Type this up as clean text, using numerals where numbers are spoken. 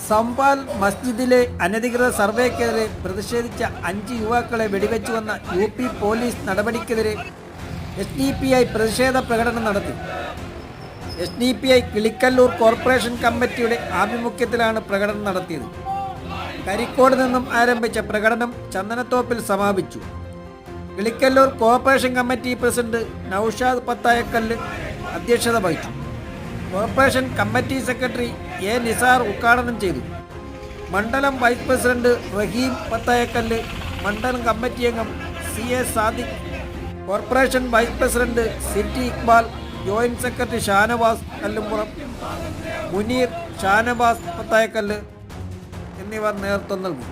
സംബാൽ മസ്ജിദിലെ അനധികൃത സർവേക്കെതിരെ പ്രതിഷേധിച്ച 5 യുവാക്കളെ വെടിവെച്ചുവന്ന UP പോലീസ് നടപടിക്കെതിരെ SDPI പ്രതിഷേധ പ്രകടനം നടത്തി. SDPI കിളിക്കല്ലൂർ കോർപ്പറേഷൻ കമ്മിറ്റിയുടെ ആഭിമുഖ്യത്തിലാണ് പ്രകടനം നടത്തിയത്. കരിക്കോട് നിന്നും ആരംഭിച്ച പ്രകടനം ചന്ദനത്തോപ്പിൽ സമാപിച്ചു. Kilikkallur corporation committee president Naushad Pathayakkallu അധ്യക്ഷത വഹിച്ചു. Corporation committee secretary A. Nisar ഉദ്ഘാടനം ചെയ്തു. മണ്ഡലം വൈസ് പ്രസിഡന്റ് റഹീം പത്തായക്കല്ല്, മണ്ഡലം കമ്മിറ്റി അംഗം CA Sadiq, corporation vice president city Iqbal, joint secretary Shanavas Kallumpuram, Muneer, Shanavas Pathayakkallu എന്നിവർ നേതൃത്വം നൽകി.